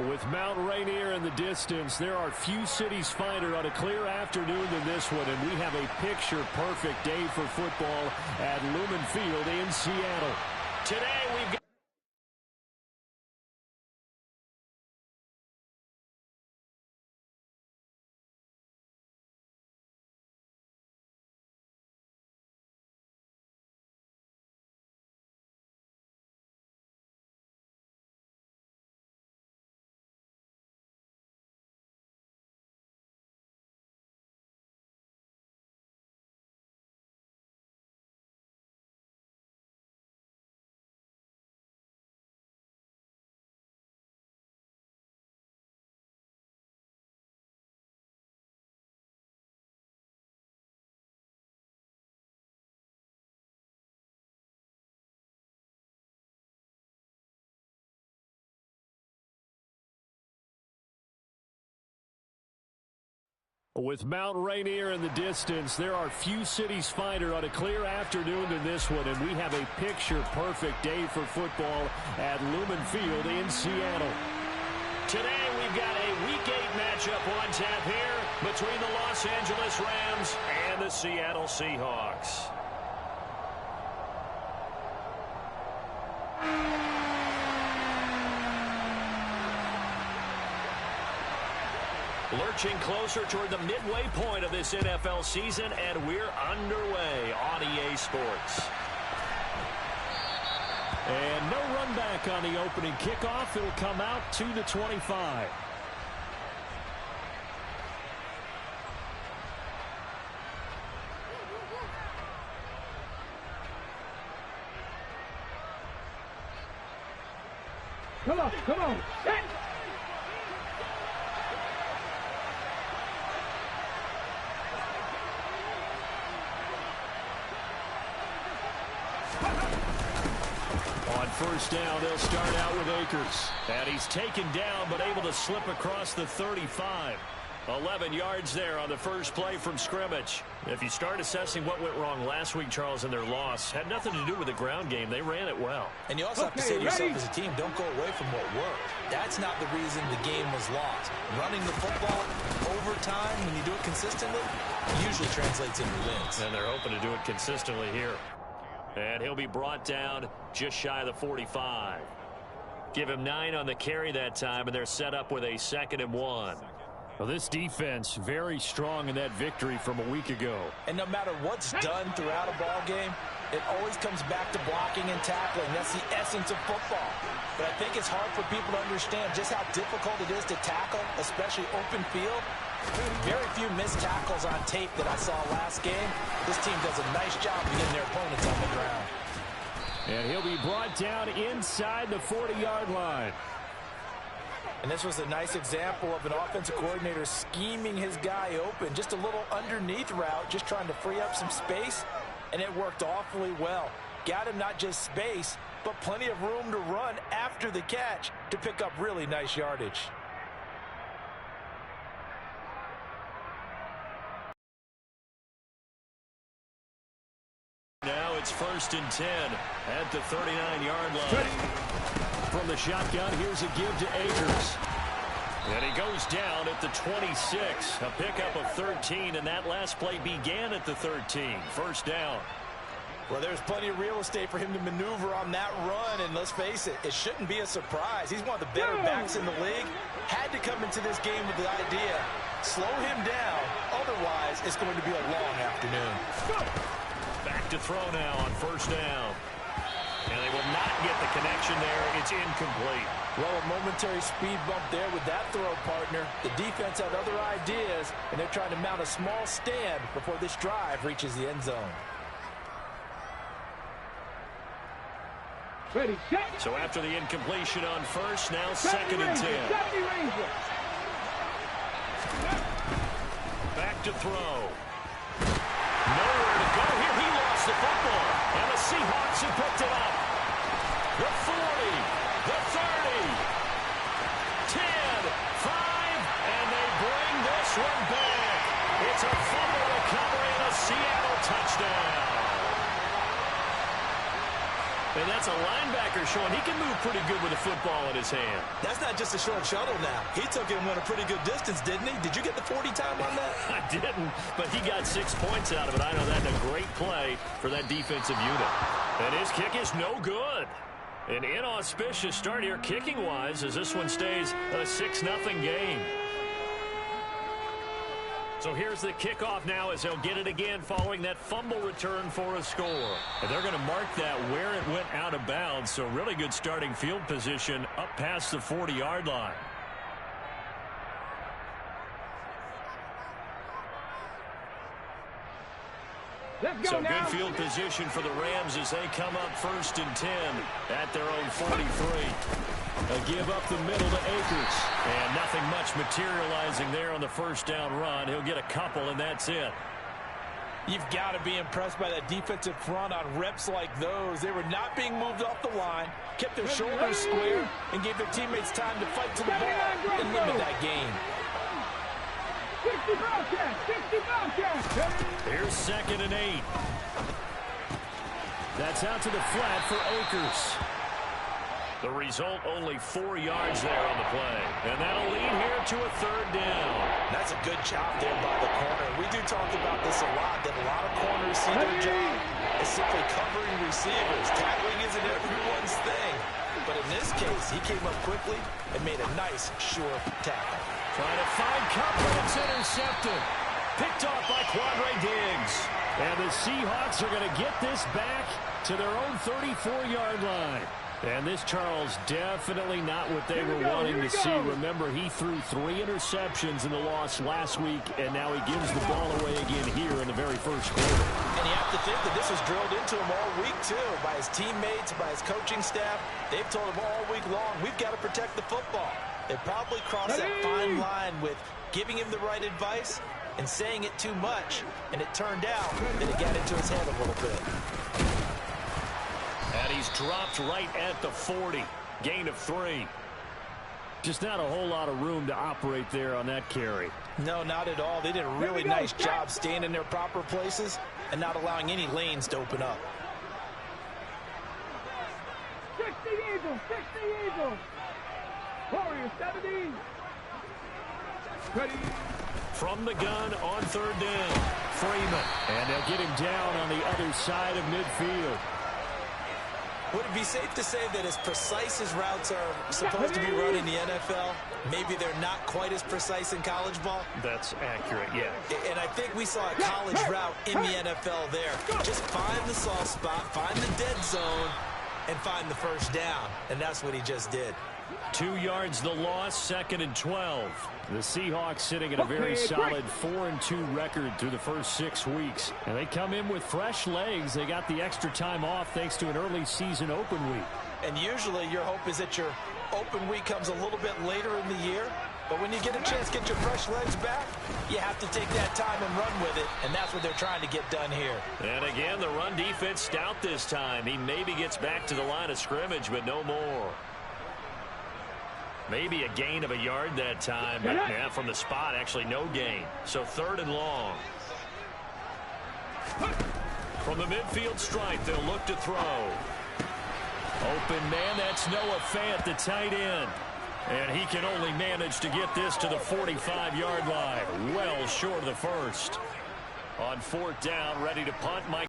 With Mount Rainier in the distance, there are few cities finer on a clear afternoon than this one, and we have a picture-perfect day for football at Lumen Field in Seattle. Today we've got With Mount Rainier in the distance, there are few cities finer on a clear afternoon than this one, and we have a picture-perfect day for football at Lumen Field in Seattle. Today we've got a Week 8 matchup on tap here between the Los Angeles Rams and the Seattle Seahawks. Lurching closer toward the midway point of this NFL season, and we're underway on EA Sports. And no run back on the opening kickoff. It'll come out to the 25. Come on, come on. Hey! On first down, they'll start out with Akers. And he's taken down, but able to slip across the 35. 11 yards there on the first play from scrimmage. If you start assessing what went wrong last week, Charles, in their loss, had nothing to do with the ground game. They ran it well. And you also have to say to yourself as a team, don't go away from what worked. That's not the reason the game was lost. Running the football over time, when you do it consistently, usually translates into wins. And they're hoping to do it consistently here. And he'll be brought down just shy of the 45. Give him 9 on the carry that time, and they're set up with a 2nd and 1. Well, this defense very strong in that victory from a week ago. And no matter what's done throughout a ball game, it always comes back to blocking and tackling. That's the essence of football. But I think it's hard for people to understand just how difficult it is to tackle, especially open field. Very few missed tackles on tape that I saw last game. This team does a nice job of getting their opponents on the ground. And he'll be brought down inside the 40-yard line. And this was a nice example of an offensive coordinator scheming his guy open. Just a little underneath route, just trying to free up some space. And it worked awfully well. Got him not just space, but plenty of room to run after the catch to pick up really nice yardage. Now it's 1st and 10 at the 39-yard line. From the shotgun, here's a give to Akers. And he goes down at the 26. A pickup of 13, and that last play began at the 13. First down. Well, there's plenty of real estate for him to maneuver on that run, and let's face it, it shouldn't be a surprise. He's one of the better backs in the league. Had to come into this game with the idea, slow him down, otherwise it's going to be a long afternoon. Back to throw now on first down. And they will not get the connection there. It's incomplete. Well, a momentary speed bump there with that throw, partner. The defense had other ideas, and they're trying to mount a small stand before this drive reaches the end zone. Ready, set. So after the incompletion on first, now 2nd and 10. Back to throw. Nowhere to go here. He lost the football. And the Seahawks have picked it up. The 40, the 30, 10, 5, and they bring this one back. It's a fumble recovery and a Seattle touchdown. And that That's a linebacker showing he can move pretty good with a football in his hand. That's not just a short shuttle now. He took it and went a pretty good distance, didn't he? Did you get the 40 time on that? I didn't, but he got 6 points out of it. I know that's a great play for that defensive unit. And his kick is no good. An inauspicious start here kicking-wise as this one stays a 6-0 game. So here's the kickoff now as they'll get it again following that fumble return for a score. And they're going to mark that where it went out of bounds. So really good starting field position up past the 40-yard line. So good field position for the Rams as they come up 1st and 10 at their own 43. A give up the middle to Akers. And nothing much materializing there on the first down run. He'll get a couple, and that's it. You've got to be impressed by that defensive front on reps like those. They were not being moved off the line, kept their shoulders square, and gave their teammates time to fight to the ball and limit that game. 60 Bobcats! 60 Bobcats! Here's 2nd and 8. That's out to the flat for Akers. The result, only 4 yards there on the play. And that'll lead here to a 3rd down. That's a good job there by the corner. We do talk about this a lot, that a lot of corners see their job as simply covering receivers. Tackling isn't everyone's thing. But in this case, he came up quickly and made a nice, sure tackle. Trying to find Cup, but it's intercepted. Picked off by Quandre Diggs. And the Seahawks are going to get this back to their own 34-yard line. And this, Charles, definitely not what they were wanting to see. Remember, he threw 3 interceptions in the loss last week, and now he gives the ball away again here in the very first quarter. And you have to think that this was drilled into him all week, too, by his teammates, by his coaching staff. They've told him all week long, we've got to protect the football. They probably crossed that fine line with giving him the right advice and saying it too much, and it turned out that it got into his head a little bit. And he's dropped right at the 40. Gain of 3. Just not a whole lot of room to operate there on that carry. No, not at all. They did a really nice job staying in their proper places and not allowing any lanes to open up. 60 Eagles! 60 Eagles! Warriors 70! Ready? From the gun on 3rd down. Freeman. And they'll get him down on the other side of midfield. Would it be safe to say that as precise as routes are supposed to be run in the NFL, maybe they're not quite as precise in college ball? That's accurate, yeah. And I think we saw a college route in the NFL there. Just find the soft spot, find the dead zone, and find the first down. And that's what he just did. 2 yards the loss, 2nd and 12. The Seahawks sitting at a very solid 4-2 record through the first 6 weeks. And they come in with fresh legs. They got the extra time off thanks to an early season open week. And usually your hope is that your open week comes a little bit later in the year. But when you get a chance to get your fresh legs back, you have to take that time and run with it. And that's what they're trying to get done here. And again, the run defense stout this time. He maybe gets back to the line of scrimmage, but no more. Maybe a gain of a yard that time, but yeah, from the spot, actually no gain. So 3rd and long. From the midfield stripe, they'll look to throw. Open man, that's Noah Fant, the tight end. And he can only manage to get this to the 45-yard line. Well short of the first. On 4th down, ready to punt, Mike.